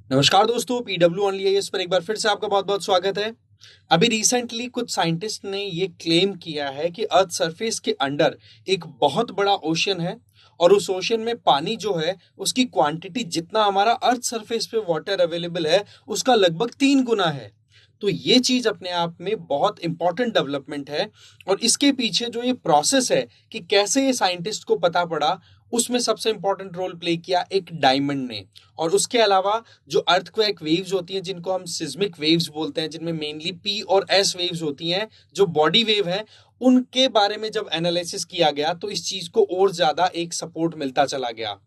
नमस्कार दोस्तों, PW only IAS पर एक बार फिर से आपका बहुत बहुत स्वागत है। अभी रिसेंटली कुछ साइंटिस्ट ने ये क्लेम किया है कि अर्थ सरफेस के अंडर एक बहुत बड़ा ओशन है और उस ओशन में पानी जो है उसकी क्वांटिटी जितना हमारा अर्थ सरफेस पे वाटर अवेलेबल है उसका लगभग 3 गुना है। तो ये चीज अपने आप में बहुत इंपॉर्टेंट डेवलपमेंट है और इसके पीछे जो ये प्रोसेस है कि कैसे ये साइंटिस्ट को पता पड़ा, उसमें सबसे इंपॉर्टेंट रोल प्ले किया एक डायमंड ने। और उसके अलावा जो अर्थक्वेक वेव्स होती हैं जिनको हम सिस्मिक वेव्स बोलते हैं, जिनमें मेनली पी और एस वेव्स होती हैं, जो बॉडी वेव है, उनके बारे में जब एनालिसिस किया गया तो इस चीज को और ज्यादा एक सपोर्ट मिलता चला गया।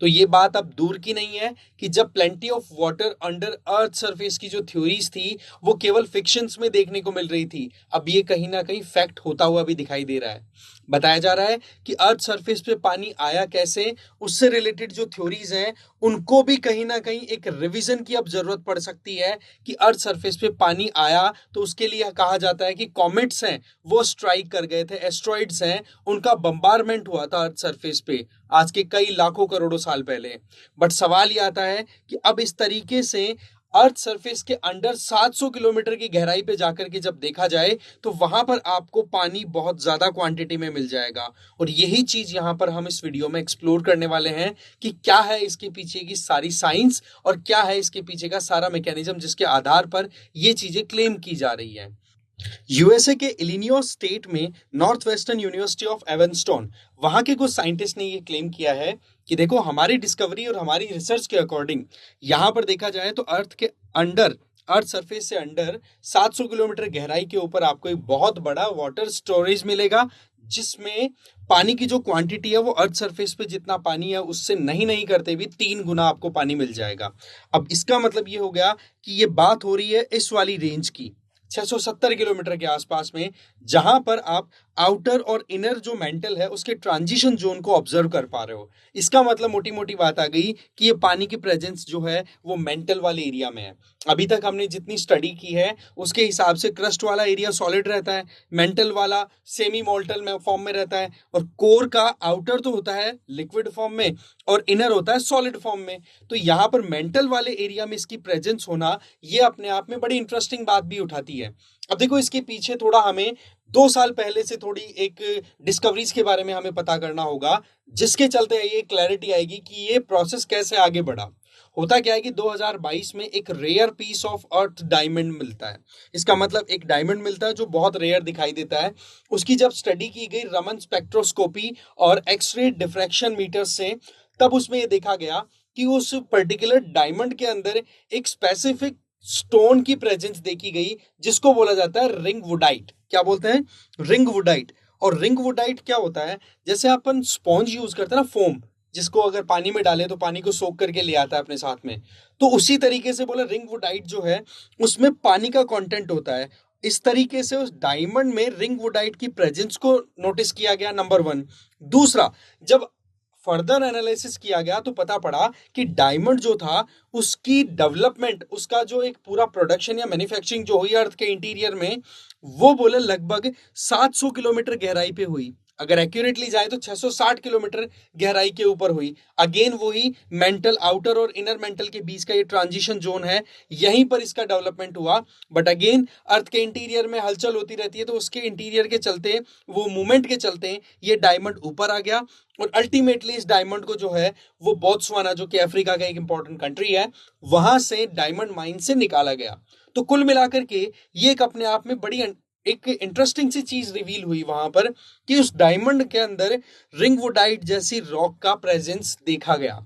तो ये बात अब दूर की नहीं है कि जब plenty of water under earth surface की जो थ्योरीज थी वो केवल फिक्शंस में देखने को मिल रही थी, अब ये कहीं ना कहीं फैक्ट होता हुआ भी दिखाई दे रहा है। बताया जा रहा है कि अर्थ सरफेस पे पानी आया कैसे, उससे रिलेटेड जो थ्योरीज हैं उनको भी कहीं ना कहीं एक रिवीजन की अब जरूरत पड़ सकती है कि अर्थ सरफेस पे पानी आया तो उसके लिए कहा जाता है कि कॉमेट्स हैं वो स्ट्राइक कर गए थे, एस्ट्रॉइड्स हैं उनका बम्बारमेंट हुआ था अर्थ सरफेस पे आज के कई लाखों करोड़ों साल पहले। बट सवाल ये आता है कि अब इस तरीके से अर्थ सरफेस के अंडर 700 किलोमीटर की गहराई पे जाकर के जब देखा जाए तो वहां पर आपको पानी बहुत ज्यादा क्वांटिटी में मिल जाएगा। और यही चीज यहां पर हम इस वीडियो में एक्सप्लोर करने वाले हैं कि क्या है इसके पीछे की सारी साइंस और क्या है इसके पीछे का सारा मैकेनिज्म जिसके आधार पर ये चीजें क्लेम की जा रही है। यूएसए के इलिनियोस स्टेट में नॉर्थ वेस्टर्न यूनिवर्सिटी ऑफ एवनस्टोन, वहां के कुछ साइंटिस्ट ने ये क्लेम किया है कि देखो, हमारी डिस्कवरी और हमारी रिसर्च के अकॉर्डिंग यहां पर देखा जाए तो अर्थ के अंडर, अर्थ सरफेस से अंडर 700 किलोमीटर गहराई के ऊपर आपको एक बहुत बड़ा वाटर स्टोरेज मिलेगा, जिसमें पानी की जो क्वांटिटी है वो अर्थ सरफेस पे जितना पानी है उससे नहीं नहीं करते भी 3 गुना आपको पानी मिल जाएगा। अब इसका मतलब ये हो गया कि ये बात हो रही है इस वाली रेंज की, 670 किलोमीटर के आसपास में, जहां पर आप आउटर और इनर जो मेंटल है उसके ट्रांजिशन जोन को ऑब्जर्व कर पा रहे हो। इसका मतलब मोटी मोटी बात आ गई कि ये पानी की प्रेजेंस जो है वो मेंटल वाले एरिया में है। अभी तक हमने जितनी स्टडी की है उसके हिसाब से क्रस्ट वाला एरिया सॉलिड रहता है, मेंटल वाला सेमी मोल्टल में फॉर्म में रहता है, और कोर का आउटर तो होता है लिक्विड फॉर्म में और इनर होता है सॉलिड फॉर्म में। तो यहाँ पर मेंटल वाले एरिया में इसकी प्रेजेंस होना ये अपने आप में बड़ी इंटरेस्टिंग बात भी उठाती है। अब देखो, इसके पीछे थोड़ा हमें 2 साल पहले से थोड़ी एक डिस्कवरीज के बारे में हमें पता करना होगा, जिसके चलते ये क्लैरिटी आएगी कि ये प्रोसेस कैसे आगे बढ़ा। होता क्या है कि 2022 में एक rare piece of earth diamond मिलता है। इसका मतलब एक डायमंड मिलता है जो बहुत रेयर दिखाई देता है। उसकी जब स्टडी की गई रमन स्पेक्ट्रोस्कोपी और एक्सरे डिफ्रैक्शन मीटर से, तब उसमें ये देखा गया कि उस पर्टिकुलर डायमंड के अंदर एक स्पेसिफिक स्टोन की प्रेजेंस देखी गई, जिसको बोला जाता है रिंग वुडाइट। क्या बोलते हैं? रिंग वुडाइट। और रिंग वुडाइट क्या होता है? जैसे अपन स्पॉन्ज यूज करते हैं ना, फोम, जिसको अगर पानी में डाले तो पानी को सोख करके ले आता है अपने साथ में, तो उसी तरीके से बोला रिंग वुडाइट जो है उसमें पानी का कंटेंट होता है। इस तरीके से उस डायमंड में रिंग वुडाइट की प्रेजेंस को नोटिस किया गया, नंबर वन। दूसरा, जब फर्दर एनालिसिस किया गया तो पता पड़ा कि डायमंड जो था उसकी डेवलपमेंट, उसका जो एक पूरा प्रोडक्शन या मैन्युफैक्चरिंग जो हुई अर्थ के इंटीरियर में, वो बोले लगभग 700 किलोमीटर गहराई पे हुई। अगर एक्यूरेटली जाए तो 660 किलोमीटर गहराई के ऊपर हुई। अगेन वही मेंटल आउटर और इनर मेंटल के बीच का ये ट्रांजिशन जोन है, यहीं पर इसका डेवलपमेंट हुआ। बट अगेन अर्थ के इंटीरियर में हलचल होती रहती है, तो उसके इंटीरियर के चलते, वो मूवमेंट के चलते ये डायमंड ऊपर आ गया और अल्टीमेटली इस डायमंड को जो है वो बोत्सवाना, जो कि अफ्रीका का एक इंपॉर्टेंट कंट्री है, वहां से डायमंड माइन से निकाला गया। तो कुल मिलाकर के ये एक अपने आप में बड़ी एक इंटरेस्टिंग सी चीज रिवील हुई वहां पर कि उस डायमंड के अंदर रिंग वुडाइट जैसी रॉक का प्रेजेंस देखा गया।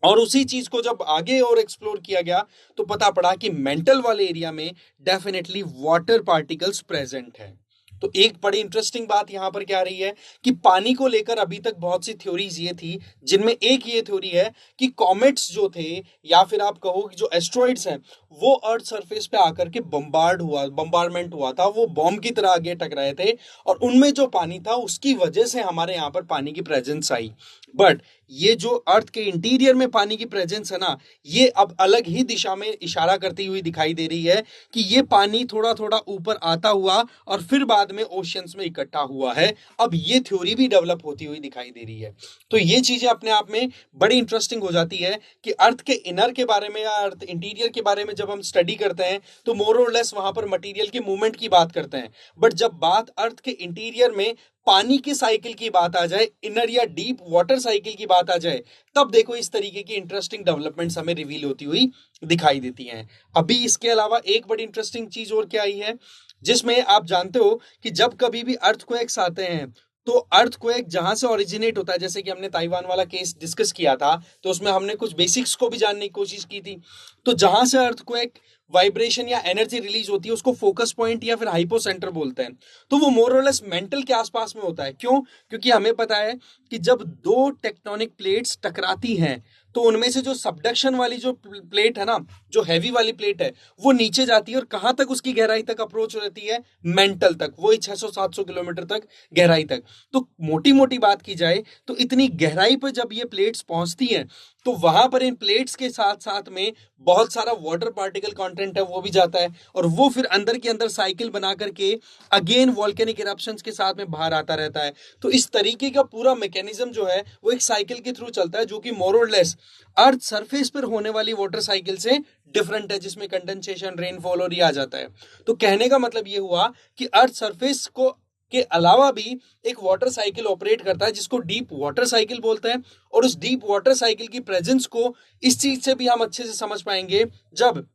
और उसी चीज को जब आगे और एक्सप्लोर किया गया तो पता पड़ा कि मेंटल वाले एरिया में डेफिनेटली वाटर पार्टिकल्स प्रेजेंट है। तो एक बड़ी इंटरेस्टिंग बात यहां पर क्या रही है कि पानी को लेकर अभी तक बहुत सी थ्योरीज ये थी, जिनमें एक ये थ्योरी है कि कॉमेट्स जो थे, या फिर आप कहो कि जो एस्ट्रॉइड्स हैं, वो अर्थ सरफेस पे आकर के बम्बारमेंट हुआ था, वो बॉम्ब की तरह आगे टकराए थे और उनमें जो पानी था उसकी वजह से हमारे यहाँ पर पानी की प्रेजेंस आई। बट ये जो अर्थ के इंटीरियर में पानी की प्रेजेंस है ना, ये अब अलग ही दिशा में इशारा करती हुई दिखाई दे रही है कि ये पानी थोड़ा थोड़ा ऊपर आता हुआ और फिर बाद में ओशियंस में इकट्ठा हुआ है। अब ये थ्योरी भी डेवलप होती हुई दिखाई दे रही है। तो ये चीजें अपने आप में बड़ी इंटरेस्टिंग हो जाती है कि अर्थ के इनर के बारे में या अर्थ इंटीरियर के बारे में जब हम स्टडी करते हैं तो मोर और लेस वहां पर मटेरियल के मूवमेंट की बात करते हैं, बट जब बात अर्थ के इंटीरियर में पानी की साइकिल की बात आ जाए, इनर या डीप वाटर साइकिल की बात आ जाए, तब देखो इस तरीके की इंटरेस्टिंग डेवलपमेंट्स हमें रिवील होती हुई दिखाई देती हैं। अभी इसके अलावा एक बड़ी इंटरेस्टिंग चीज और क्या आई है, जिसमें आप जानते हो कि जब कभी भी अर्थक्वेक्स आते हैं तो अर्थक्वेक जहां से ओरिजिनेट होता है, जैसे कि हमने ताइवान वाला केस डिस्कस किया था तो उसमें हमने कुछ बेसिक्स को भी जानने की कोशिश की थी। तो जहां से अर्थक्वेक वाइब्रेशन या एनर्जी रिलीज होती है उसको फोकस पॉइंट या फिर हाइपोसेंटर बोलते हैं। तो वो मोर और लेस मेंटल के आसपास में होता है। क्यों? क्योंकि हमें पता है कि जब दो टेक्टोनिक प्लेट्स टकराती हैं तो उनमें से जो सबडक्शन वाली जो प्लेट है ना, जो हैवी वाली प्लेट है, वो नीचे जाती है और कहां तक उसकी गहराई तक अप्रोच रहती है? मेंटल तक, वही 600-700 किलोमीटर तक गहराई तक। तो मोटी मोटी बात की जाए तो इतनी गहराई पर जब ये प्लेट्स पहुंचती हैं तो वहां पर इन प्लेट्स के साथ साथ में बहुत सारा वाटर पार्टिकल कंटेंट है वो भी जाता है और वो फिर अंदर के अंदर साइकिल बना करके अगेन वॉल्केनिक इरप्शंस के साथ में बाहर आता रहता है। तो इस तरीके का पूरा मैकेनिज्म जो है वो एक साइकिल के थ्रू चलता है, जो कि मोर और लेस अर्थ सरफेस पर होने वाली वाटर साइकिल से डिफरेंट है, जिसमें कंडेंसेशन, रेनफॉल और ये आ जाता है। तो कहने का मतलब ये हुआ कि अर्थ सरफेस को के अलावा भी एक वाटर साइकिल ऑपरेट करता है जिसको डीप वाटर साइकिल बोलते हैं। और उस डीप वाटर साइकिल की प्रेजेंस को इस चीज से भी हम अच्छे से समझ पाएंगे, जब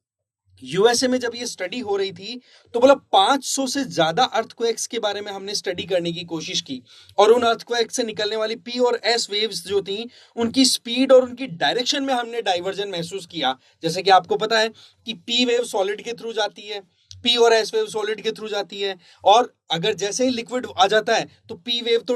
यूएसए में जब ये स्टडी हो रही थी तो बोला 500 से ज्यादा अर्थक्वेक्स के बारे में हमने स्टडी करने की कोशिश की और उन अर्थक्वेक्स से निकलने वाली पी और एस वेव्स जो थी उनकी स्पीड और उनकी डायरेक्शन में हमने डाइवर्जन महसूस किया। जैसे कि आपको पता है कि पी वेव सॉलिड के थ्रू जाती है, पी और एस वेव सॉलिड के थ्रू जाती है, और अगर जैसे ही लिक्विड आ जाता है तो पी वेव तो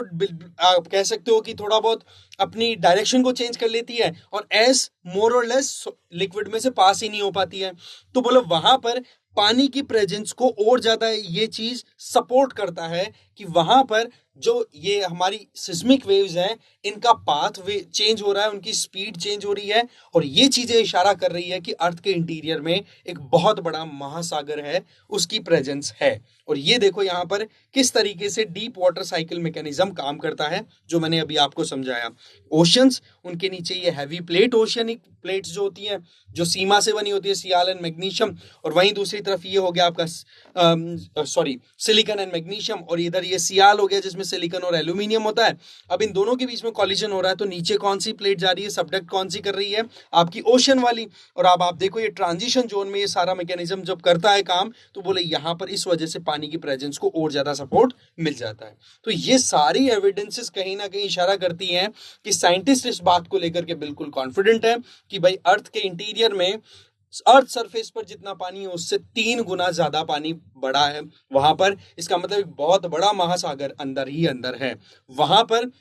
आप कह सकते हो कि थोड़ा बहुत अपनी डायरेक्शन को चेंज कर लेती है और एस मोर और लेस लिक्विड में से पास ही नहीं हो पाती है। तो बोलो वहां पर पानी की प्रेजेंस को और ज्यादा ये चीज सपोर्ट करता है कि वहां पर जो ये हमारी सिस्मिक वेव्स हैं इनका पाथ वे चेंज हो रहा है, उनकी स्पीड चेंज हो रही है और ये चीजें इशारा कर रही है कि अर्थ के इंटीरियर में एक बहुत बड़ा महासागर है, उसकी प्रेजेंस है। और ये देखो यहाँ पर किस तरीके से डीप वाटर साइकिल मैकेनिज्म काम करता है जो मैंने अभी आपको समझाया। ओशंस, उनके नीचे ये हैवी प्लेट, ओशियनिक प्लेट्स जो होती हैं जो सीमा से बनी होती है, सियाल एंड मैग्नीशियम, और वहीं दूसरी तरफ ये हो गया आपका सिलिकॉन एंड मैग्नीशियम, और इधर ये सियाल हो गया जिसमें सिलिकॉन और एल्यूमिनियम होता है। अब इन दोनों के बीच में कॉलिजन हो रहा है तो नीचे कौन सी प्लेट जा रही है, सबडक्ट कौन सी कर रही है? आपकी ओशन वाली। और अब आप देखो ये ट्रांजिशन जोन में ये सारा मैकेनिज्म जब करता है काम तो बोले यहाँ पर इस वजह से पानी की प्रेजेंस को और ज्यादा सपोर्ट मिल जाता है। तो ये सारी एविडेंसेस कहीं ना कहीं इशारा करती हैं कि साइंटिस्ट इस बात को लेकर के बिल्कुल कॉन्फिडेंट है कि भाई अर्थ के इंटीरियर में, अर्थ सरफेस पर जितना पानी है उससे 3 गुना ज्यादा पानी बड़ा है वहां पर। इसका मतलब एक बहुत बड़ा महासागर अंदर ही अंदर है। वहां पर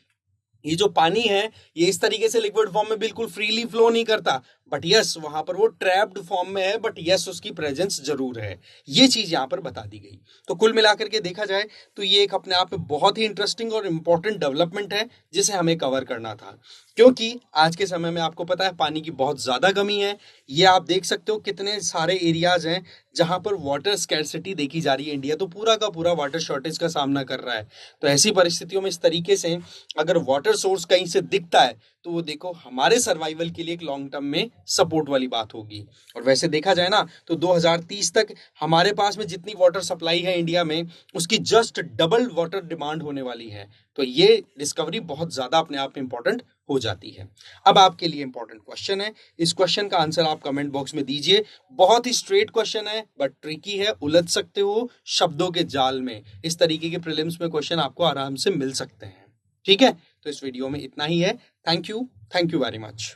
ये जो पानी है ये इस तरीके से लिक्विड फॉर्म में बिल्कुल फ्रीली फ्लो नहीं करता, बट यस वहां पर वो ट्रैप्ड फॉर्म में है, बट यस उसकी प्रेजेंस जरूर है। ये चीज यहां पर बता दी गई। तो कुल मिलाकर के देखा जाए तो ये एक अपने आप में बहुत ही इंटरेस्टिंग और इंपॉर्टेंट डेवलपमेंट है जिसे हमें कवर करना था, क्योंकि आज के समय में आपको पता है पानी की बहुत ज्यादा कमी है। ये आप देख सकते हो कितने सारे एरियाज हैं जहां पर वाटर स्कैरसिटी देखी जा रही है। इंडिया तो पूरा का पूरा वाटर शॉर्टेज का सामना कर रहा है। तो ऐसी परिस्थितियों में इस तरीके से अगर वाटर सोर्स कहीं से दिखता है तो वो देखो हमारे सर्वाइवल के लिए एक लॉन्ग टर्म में सपोर्ट वाली बात होगी। और वैसे देखा जाए ना तो 2030 तक हमारे पास में जितनी वाटर सप्लाई है इंडिया में उसकी जस्ट डबल वाटर डिमांड होने वाली है। तो ये डिस्कवरी बहुत ज्यादा अपने आप में इंपॉर्टेंट हो जाती है। अब आपके लिए इंपॉर्टेंट क्वेश्चन है, इस क्वेश्चन का आंसर आप कमेंट बॉक्स में दीजिए। बहुत ही स्ट्रेट क्वेश्चन है बट ट्रिकी है, उलझ सकते हो शब्दों के जाल में। इस तरीके के प्रीलिम्स में क्वेश्चन आपको आराम से मिल सकते हैं। ठीक है, तो इस वीडियो में इतना ही है। Thank you very much.